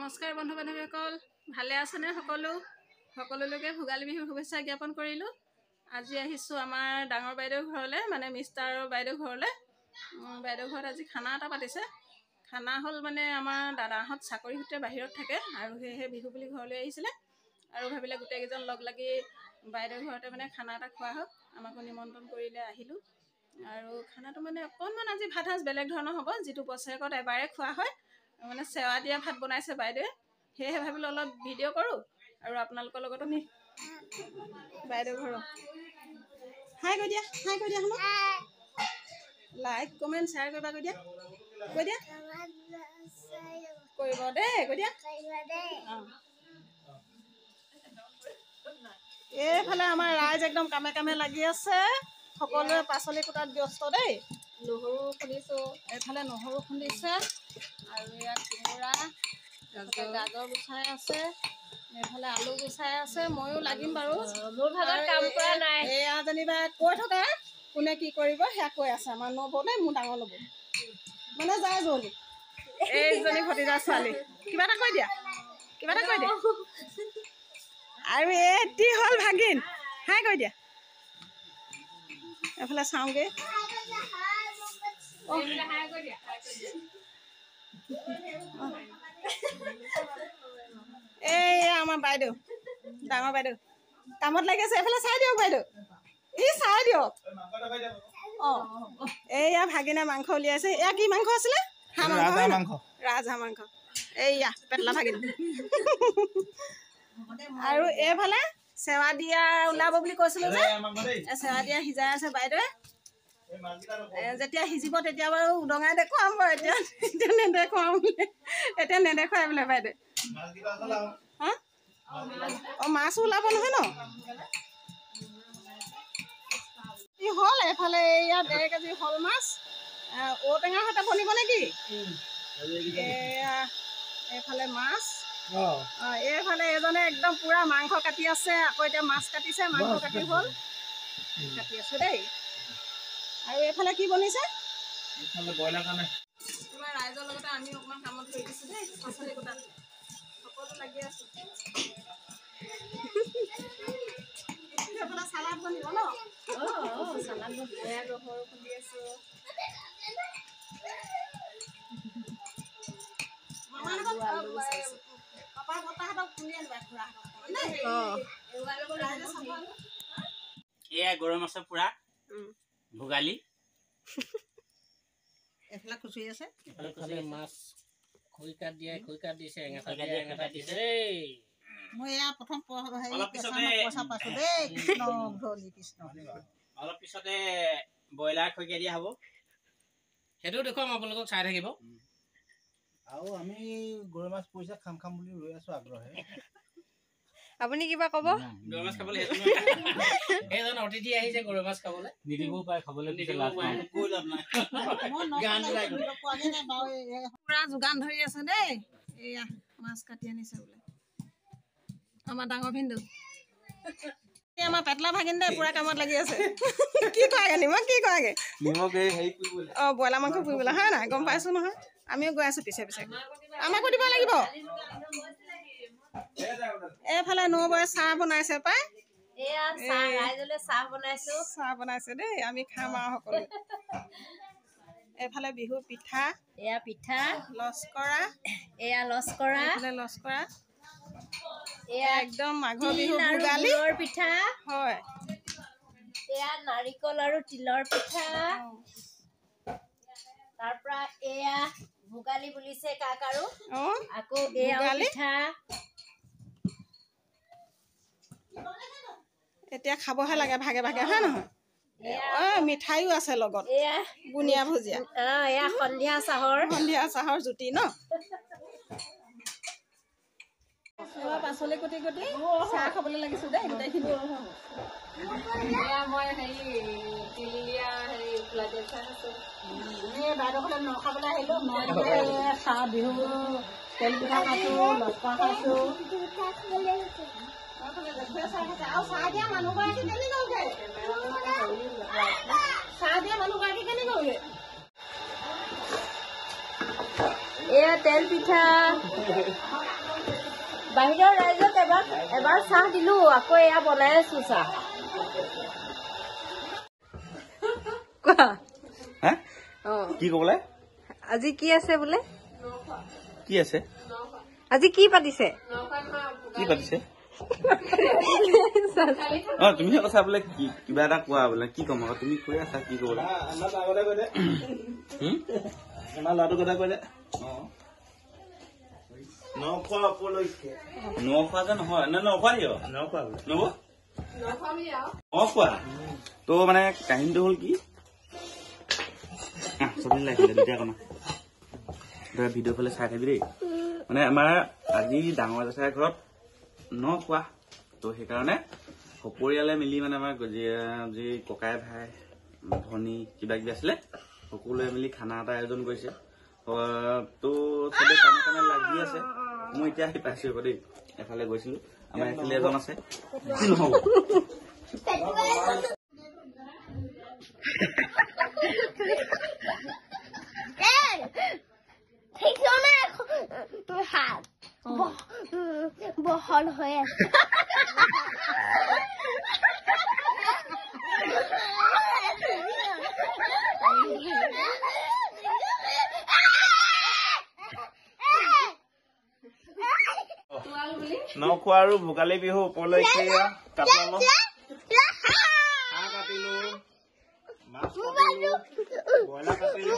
নমস্কাৰ বন্ধু বান্ধৱীসকল, ভালে আছেনে? সকলোলৈকে ভোগালী বিহুৰ শুভেচ্ছা জ্ঞাপন কৰিলোঁ। আজি আহিছোঁ আমাৰ ডাঙৰ বাইদেউৰ ঘৰলৈ, মানে মিষ্টাৰৰ বাইদেউৰ ঘৰলৈ। বাইদেউৰ ঘৰত আজি খানা এটা পাতিছে। খানা হ'ল মানে আমাৰ দাদাহঁত চাকৰি সূত্ৰে বাহিৰত থাকে আৰু সেয়েহে বিহু বুলি ঘৰলৈ আহিছিলে আৰু ভাবিলে গোটেইকেইজন লগ লাগি বাইদেউৰ ঘৰতে মানে খানা এটা খোৱা হওক। আমাকো নিমন্ত্ৰণ কৰিলে, আহিলোঁ। আৰু খানাটো মানে অকণমান আজি ভাত সাজ বেলেগ ধৰণৰ হ'ব, যিটো বছৰেকত এবাৰে খোৱা হয়। মানে চেৱা দিয়া ভাত বনাইছে বাইদেৱে, সেয়েহে ভাবিলোঁ অলপ ভিডিঅ' কৰোঁ আৰু আপোনালোকৰ লগতো বাইদেউ ঘৰৰ হাই কৈ দিয়া শুনো, লাইক কমেণ্ট শ্বেয়াৰ কৰিবা, কৈ দিয়া কৰিব দেই, কৈ দিয়া। এইফালে আমাৰ ৰাইজ একদম কামে কামে লাগি আছে, সকলোৱে পাচলি কুটাত ব্যস্ত দেই। নহৰু খুন্দিছোঁ, এইফালে নহৰু খুন্দিছে আৰু ইয়াত কোমোৰা, গাজৰ গুচাই আছে, এইফালে আলু গুচাই আছে। ময়ো লাগিম বাৰু, মোৰ ভাগত কাম কৰা নাই। এয়া যেনিবা কৈ থকা কোনে কি কৰিব সেয়া কৈ আছে। আমাৰ নবৌ দেই, মোৰ ডাঙৰ নবৌ মানে যায় জলি, এইজনী ভতিজা ছোৱালী। কিবা এটা কৈ দিয়া, আৰু এটি হ'ল ভাগিন, হাই কৈ দিয়া। এফালে চাওঁগে, এই আমাৰ বাইদেউ, ডাঙৰ বাইদেউ কামত লাগি আছে। এইফালে চাই দিয়ক বাইদেউ, চাই দিয়ক। অঁ, এইয়া ভাগিনে মাংস উলিয়াইছে। এয়া কি মাংস আছিলে? হাঁহ মাংস, ৰাজহাঁহ মাংস। এইয়া পেটলা ভাগিন। আৰু এইফালে চেৱা দিয়া ওলাব বুলি কৈছিলোঁ যে, চেৱা দিয়া সিজাই আছে বাইদেৱে। যেতিয়া সিজিব তেতিয়া বাৰু উদঙাই দেখুৱাম বাৰু। এতিয়া নেদেখুৱাম, এতিয়া নেদেখুৱাই বোলে বাইদেউ। হা, অঁ মাছো ওলাব নহয় ন? হ'ল এইফালে এয়া 1.5 কেজি শ'ল মাছ, ঔটেঙাৰ সৈতে বনিব নেকি? এয়া এইফালে মাছ, এইফালে এজনে একদম পুৰা মাংস কাটি আছে। আকৌ এতিয়া মাছ কাটিছে, মাংস কাটি হ'ল, কাটি আছে দেই। আৰু এইফালে কি বনিছে? তোমাৰ ৰাইজৰ লগতে আমি অকণমান কামত কৰি দিছোঁ দেই, পাচলি কুটাত সকলো লাগি আছোঁ। চালাড বনিব ন? চালাড বনিব। নহৰু খুন্দি আছোঁ। এয়া গৰৈ মাছৰ পুৰা ভোগালী। এফালে খুচৰি আছে, মাছ খৰিকাত দিছে, এঙাটা দিছে দেই। মই এয়া প্ৰথম পইচা পাইছোঁ দেই। কৃষ্ণ ধলি কৃষ্ণ। অলপ পিছতে ব্ৰইলাৰ খৰিকা দিয়া হ'ব, সেইটো দেখুৱাম আপোনালোকক, চাই থাকিব। আৰু আমি গৰৈ মাছ পইচা খাম বুলি ৰৈ আছো আগ্ৰহে। আপুনি কিবা ক'ব? গৰৈ মাছ খাবলৈ এইজন অতিথি আহিছে গৰৈ মাছ খাবলৈ, নিদিবও পাৰে খাবলৈ, পুৰা যোগান ধৰি আছে দেই। এয়া মাছ কাটি আনিছে বোলে আমাৰ ডাঙৰ ভিনদেউ। আমাৰ পেটলা ভাগিন দেই, পুৰা কামত লাগি আছে। কি কয়গে নিমখ, কি কয়গে? অঁ, ব্ৰইলাৰ মাংস পুৰিবলৈ, হয় নাই? গম পাইছোঁ নহয়, আমিও গৈ আছোঁ পিছে পিছে। আমাকো দিব লাগিব। এইফালে নবৌয়ে চাহ বনাইছে পাই, চাহ বনাইছে দেই। আমি খাম আৰু সকলো। এইফালে বিহু পিঠা, এয়া পিঠা, লস্কৰা, এয়া লস্কৰা, এইফালে লস্কৰা, এয়া একদম মাঘৰ বিহু তিল আৰু ভোগালী গুৰৰ পিঠা, হয়। এয়া নাৰিকল আৰু তিলৰ পিঠা, তাৰ পৰা এয়া ভোগালী বুলিছে কাক আৰু আকৌ এয়া পিঠা। এতিয়া খাবহে লাগে ভাগে ভাগে, হয় নহয়? মিঠাইও আছে লগত, এয়া বুনিয়া ভুজিয়া। এয়া সন্ধিয়া চাহৰ জুতি ন? পাচলি কুটি কুটি চাহ খাবলৈ লাগিছো দেই গোটেইখিনি। মই তিল দিয়া বাইদেউ ঘৰলৈ ন খাবলৈ আহিলো। মই চাহ বিহু তেল পিঠা খাইছো, লস্কৰা খাইছো। চাহ দিয়া মানুহগৰাকী কেনে গ'লগে? এয়া তেল পিঠা, বাহিৰৰ ৰাইজক এবাৰ চাহ দিলো আকৌ এয়া বনাই আছো চাহ কোৱা হা অ কি কবলে আজি কি আছে বোলে কি আছে আজি কি পাতিছে তুমিহে কথা বোলে কিবা এটা কোৱা বোলে কি কম আকৌ তুমি কৈ আছা কি কবলে আমাৰ ল'ৰাটো কথা কৈ দে নখোৱা যে নহয় নখোৱা দিয় নখোৱা তো মানে কাহিনীটো হ'ল কি চবেই লাগিলে দুটা কনা ভিডিঅ' ফালে চাই থাকিবি দেই মানে আমাৰ আজি ডাঙৰ জেঠাইৰ ঘৰত নখোৱা তো সেইকাৰণে সপৰিয়ালে মিলি মানে আমাৰ যি ককাই ভাই ভনী কিবা কিবি আছিলে সকলোৱে মিলি খানা এটা আয়োজন কৰিছে তো চবে কামে কামে লাগি আছে মই এতিয়া আহি পাইছো আকৌ দেই এফালে গৈছিলো আমাৰ এফালে এজন আছে নহব বহল হৈ আছে নখোৱা আৰু ভোগালী বিহু উপলক্ষে কাটিলো মাছ কাটিলো ব্ৰইলাৰ কাটিলো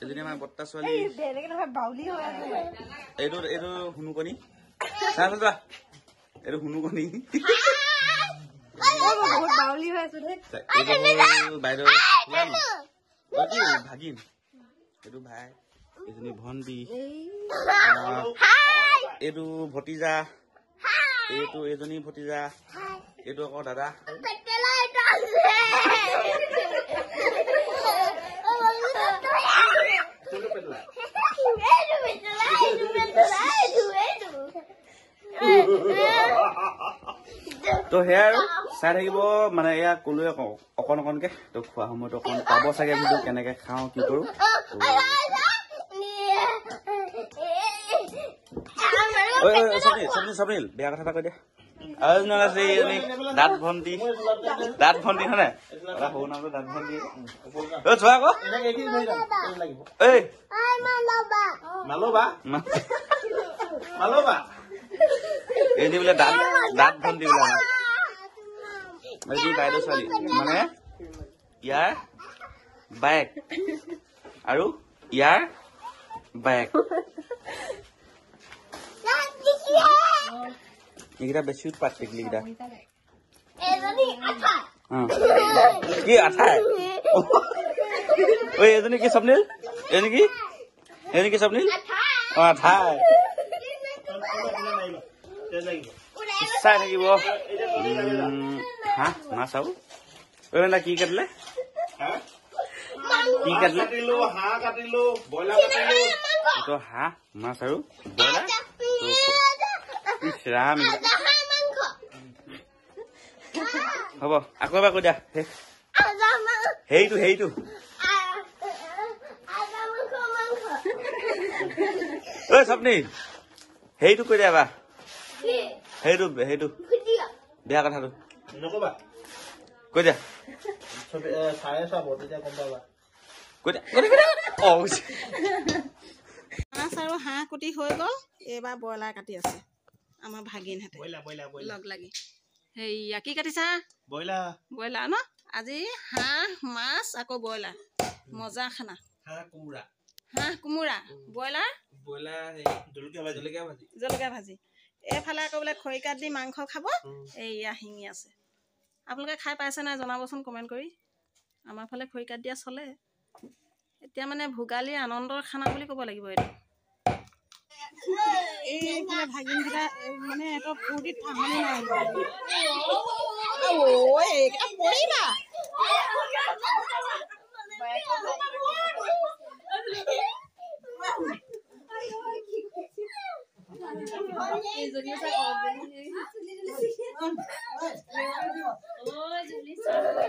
এজনী আমাৰ বৰ্তা ছোৱালী এইটো হুনুকণি এইটো হুনুকণি বাইদেউ ভাগিন এইটো ভাই এজনী ভণ্টি এইটো ভতিজা এইটো এজনী ভতিজা এইটো আকৌ দাদা তো সেয়া আৰু চাই থাকিব মানে এয়া কলোৱে অকণ অকণকে তো খোৱা সময়ত অকণ পাব চাগে ভিডিঅ' কেনেকে খাওঁ কি কৰো স্বপ্নিল বেয়া কথা এটা কৈ দিয়া আৰু এজনী আছে এইজনী দাঁত ভণ্টি হয় নাই সৰু নামটো দাঁত ভণ্টি চোৱা আকৌ এই মালবা এইজনী বোলে দাঁত ভণ্টি বোলে আমাৰ বাইদেউ ছোৱালী মানে ইয়াৰ বায়েক আৰু ইয়াৰ বায়েক এইকেইটা বেছি উৎপাত টেকলিকেইটা কি আঠাই ঐ এজনী কি স্বপ্নিল এজনী কি স্বপ্নিল অ আঠাই চাই থাকিব হা মাছ আৰু কি কাটিলে হাঁহ মাছ আৰু ব্ৰইলাৰ ৰাম হ'ব আকৌ এবাৰ কৈ দিয়া সেইটো ঐ স্বপ্নি সেইটো কৈ দিয়া এবাৰ সেইটো বেয়া কথাটো নকবা কৈ দিয়া মাছ আৰু হাঁহ কুটি হৈ গ'ল এইবাৰ ব্ৰইলাৰ কাটি আছে আমাৰ ভাগিনহঁতে লগ লাগি সেয়া কি কাটিছা ব্ৰইলাৰ ন আজি হাঁহ মাছ আকৌ ব্ৰইলাৰ মজা খানা হাঁহ কোমোৰা ব্ৰইলাৰ জলকীয়া ভাজি এইফালে আকৌ বোলে খৰিকাত দি মাংস খাব এইয়া শিঙি আছে আপোনালোকে খাই পাইছে নাই জনাবচোন কমেণ্ট কৰি আমাৰ ফালে খৰিকাত দিয়া চলে এতিয়া মানে ভোগালীৰ আনন্দৰ খানা বুলি ক'ব লাগিব এইটো এইফালে ভাগিনকেইটা মানে এটা ফূৰ্তিত ঠাহনি নাই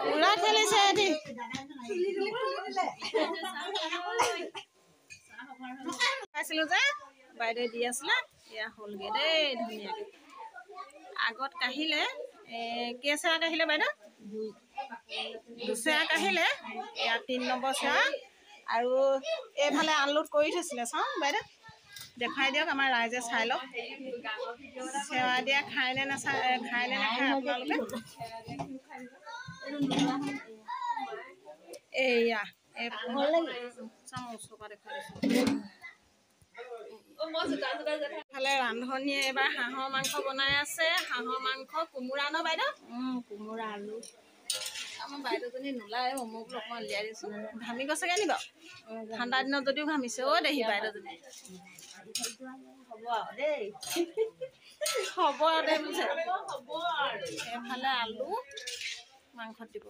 উৰা খেলিছে আছিলোঁ যে বাইদেৱে দি আছিলে এয়া হ'লগৈ দেই ধুনীয়াকৈ আগত কাঢ়িলে কেইচেৱা কাঢ়িলে বাইদেউ 2 চেৱা কাঢ়িলে এয়া 3 নম্বৰ চেৱা আৰু এইফালে আনলোড কৰি থৈছিলে চাওঁ বাইদেউ দেখুৱাই দিয়ক আমাৰ ৰাইজে চাই লওক সেৱা দিয়া খায়নে নাখায় আপোনালোকে এয়া ফালে ৰান্ধনীয়ে এইবাৰ হাঁহৰ মাংস বনাই আছে হাঁহৰ মাংস কোমোৰা ন বাইদেউ কোমোৰা আলু আমাৰ বাইদেউজনী নোলায় মোক অকণমান উলিয়াই দিছোঁ ঘামি গৈছেগৈ নি বাৰু ঠাণ্ডা দিনত যদিও ঘামিছে দেহি বাইদেউজনী হ'ব দেই হ'ব দেই বুজিছে এফালে আলু মাংসত দিব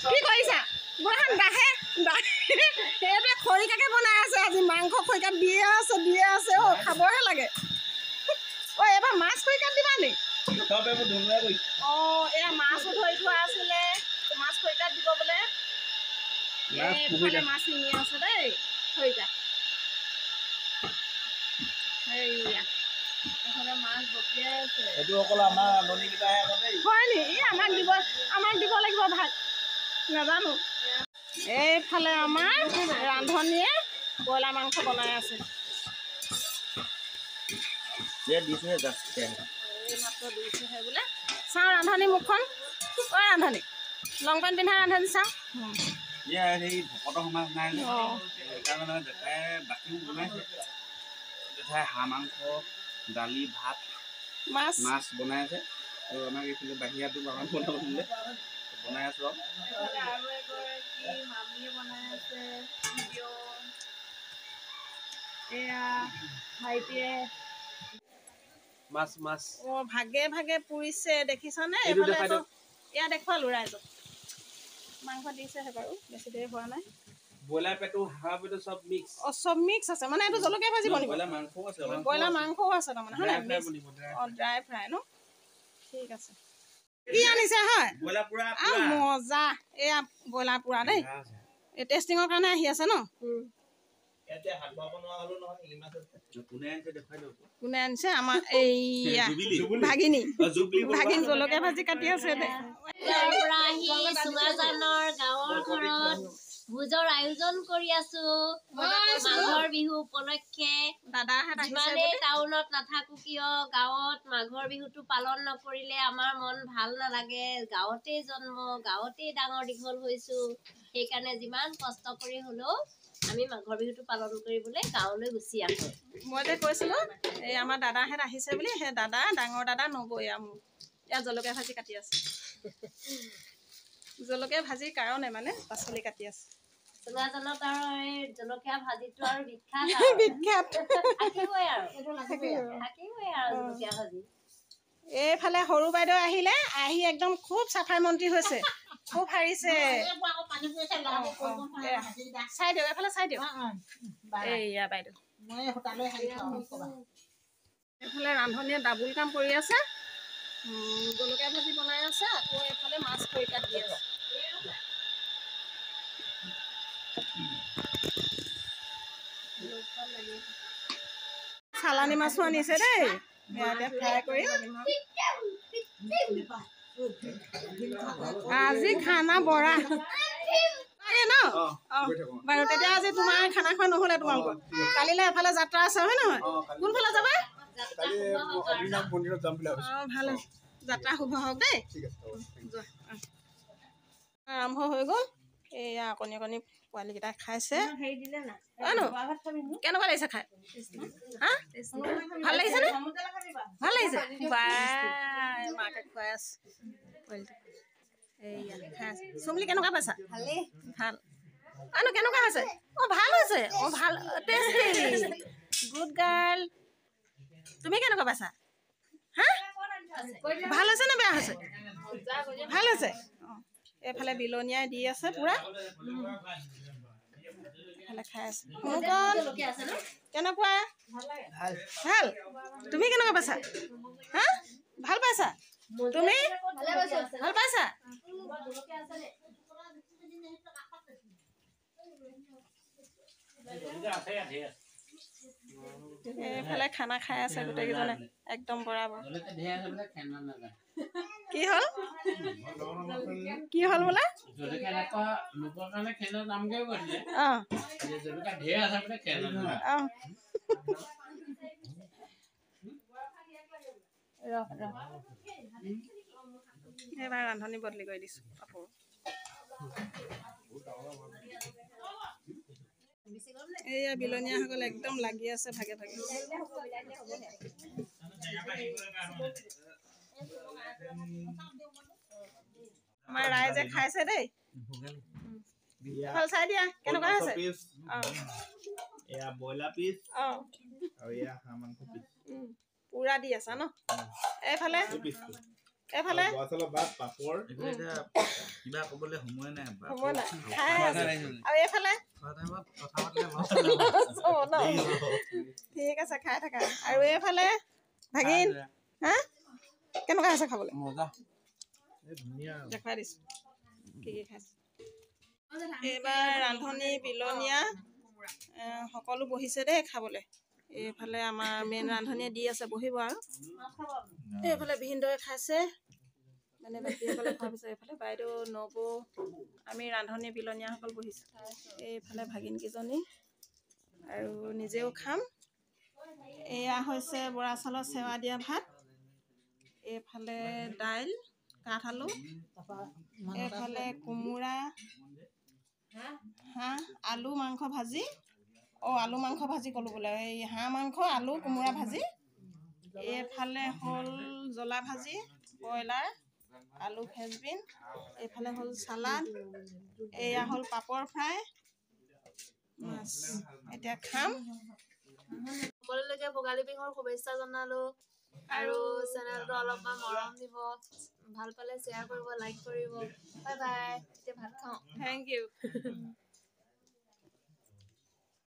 কি কৰিছা সেইটোৱে খৰিকাকে বনাই আছে আজি মাংস খৰিকাত দিয়ে আছে খাবহে লাগে এইবাৰ মাছ খৰিকাত দিবা নি এয়া মাছো ধৰি থোৱা আছিলে মাছ খৰিকাত দিব বোলে মাছ নিমি আছে দেই খৰিকাত সেয়া মাছ বটিয়াই আছে হয় নি আমাক দিব লাগিব ভাত নাজানো এইফালে আমাৰ ৰান্ধনীয়ে ব্ৰইলাৰ মাংস বনাই আছে মাত্ৰ দিছেহে বোলে চাওঁ ৰান্ধনী মুখখন ৰান্ধনী লং পেণ্ট পিন্ধা ৰান্ধনী চাওঁ হাঁহ মাংস দালি ভাত মাছ বনাই আছে আৰু আমাক এইফালে বাহিৰাটো আমাৰ বনাব দিলে বনাই আছো আৰু এগৰাকী মামীয়ে বনাই আছে এয়া ভাইটিয়ে মাছ ভাগে ভাগে পুৰিছে দেখিছানে এয়া দেখুৱালো ৰাইজক মাংস দিছেহে বাৰু বেছি দেৰি হোৱা নাই ব্ৰইলাৰ পেটো হাঁহ পেটো চব মিক্স চব মিক্স আছে মানে এইটো জলকীয়া ভাজি বনিব ব্ৰইলাৰ মাংসও আছে তাৰমানে হয় নাই ড্ৰাই ফ্ৰাই ন ঠিক আছে কি আনিছে হয় মজা এয়া ব্ৰইলাৰ পুৰা দেই এই টেষ্টিঙৰ কাৰণে আহি আছে ন কোনে আনিছে আমাৰ এইয়া ভাগিনী জলকীয়া ভাজি কাটি আছে গাঁৱৰ ঘৰত ভোজৰ আয়োজন কৰি আছো মাঘৰ বিহু উপলক্ষে যিমানেই টাউনত নাথাকো কিয় গাঁৱত মাঘৰ বিহুটো পালন নকৰিলে আমাৰ মন ভাল নালাগে গাঁৱতেই জন্ম গাঁৱতেই ডাঙৰ দীঘল হৈছো সেইকাৰণে যিমান কষ্ট কৰি হলেও আমি মাঘৰ বিহুটো পালন কৰিবলৈ গাঁৱলৈ গুচি আহো মই যে কৈছিলো এই আমাৰ দাদাহেঁত আহিছে বুলি সেই ডাঙৰ দাদা নবৈ ইয়াত জলকীয়া ভাজি কাটি আছে জলকীয়া ভাজিৰ কাৰণে মানে পাচলি কাটি আছে চুঙাজনত আৰু এই জলকীয়া ভাজিটো আৰু বিখ্যাত থাকিবই আৰু জলকীয়া ভাজি এইফালে সৰু বাইদেউ আহিলে আহি একদম খুব চাফাই মন্ত্ৰী হৈছে খুব হাৰিছে চাই দিয়ক এইফালে চাই দিয়ক এইয়া বাইদেউ এইফালে ৰান্ধনীয়ে ডাবুল কাম কৰি আছে জলকীয়া ভাজি বনাই আছে আকৌ এইফালে মাছ খৰিকাত দি আছে চালানী মাছো আনিছে দেই ইয়াতে ফ্ৰাই কৰি আজি খানা বৰা ন বাৰু তেতিয়া আজি তোমাৰ খানা খোৱা নহ'লে তোমালোকৰ কালিলৈ এফালে যাত্ৰা আছে হয় নহয় কোনফালে যাবা ভাল যাত্ৰা শুভ হওক দেই আৰম্ভ হৈ গ'ল এয়া কণী পোৱালীকেইটা খাইছে কেনেকুৱা লাগিছে খাই হা ভাল লাগিছেনে ভাল লাগিছে মাকে খুৱাই আছে পোৱালিটো এইয়া খাই আছে চুমলি কেনেকুৱা পাইছা ভাল কেনেকুৱা হৈছে ভাল হৈছে ভাল টেষ্টি গুড গাৰ্ল তুমি কেনেকুৱা পাইছা হা ভাল হৈছে নে বেয়া হৈছে ভাল হৈছে এইফালে বিলনীয়াই দি আছে পুৰা এইফালে খাই আছে কেনেকুৱা ভাল তুমি কেনেকুৱা পাইছা হা ভাল পাইছা তুমি ভাল পাইছা এইফালে খানা খাই আছে গোটেইকেইজনে একদম বৰাবৰ কি হ'ল কি হ'ল বোলে এইবাৰ ৰান্ধনি বদলি কৰি দিছো কাপোৰ এইয়া বিলনীয়াসকল একদম লাগি আছে ভাগে ভাগে আমাৰ ৰাইজে খাইছে দেই ফল চাই দিয়া কেনেকুৱা হৈছে এয়া ব্ৰইলাৰ পিচ অঁ আৰু এয়া হাঁহ মাংস পিচ পুৰা দি আছা ন এইফালে এইফালে পাপৰ কিবা ক'বলৈ সময় নাই সময় নাই খাই আছে আৰু এইফালে ঠিক আছে খাই থাকা আৰু এইফালে ভাগিন হা কেনেকুৱা আছে খাবলৈ দেখুৱাই দিছো কি কি খাইছে এইবাৰ ৰান্ধনি বিলনীয়া সকলো বহিছে দেই খাবলৈ এইফালে আমাৰ মেইন ৰান্ধনিয়ে দি আছে বহিব আৰু এইফালে ভিনদৈ খাইছে মানে বাকীসকলে খোৱাৰ পিছত এইফালে বাইদেউ নবৌ আমি ৰান্ধনি বিলনীয়াসকল বহিছোঁ এইফালে ভাগিনকেইজনী আৰু নিজেও খাম এয়া হৈছে বৰা চাউলৰ চেৱা দিয়া ভাত এইফালে দাইল কাঠ আলু এইফালে কোমোৰা হাঁহ আলু মাংস ভাজি আলু মাংস ভাজি ক'লোঁ বোলে এই হাঁহ মাংস আলু কোমোৰা ভাজি এইফালে হ'ল জ্বলা ভাজি ব্ৰইলাৰ আলু ফ্ৰেঞ্চবিন এইফালে হ'ল চালাড এয়া হ'ল পাপৰ ফ্ৰাই মাছ এতিয়া খাম সকলোলৈকে ভোগালী বিহুৰ শুভেচ্ছা জনালো আৰু চেনেলটো অলপমান মৰম দিব ভাল পালে শ্বেয়াৰ কৰিব লাইক কৰিব বাই বাই এতিয়া ভাত খাওঁ থেংক ইউ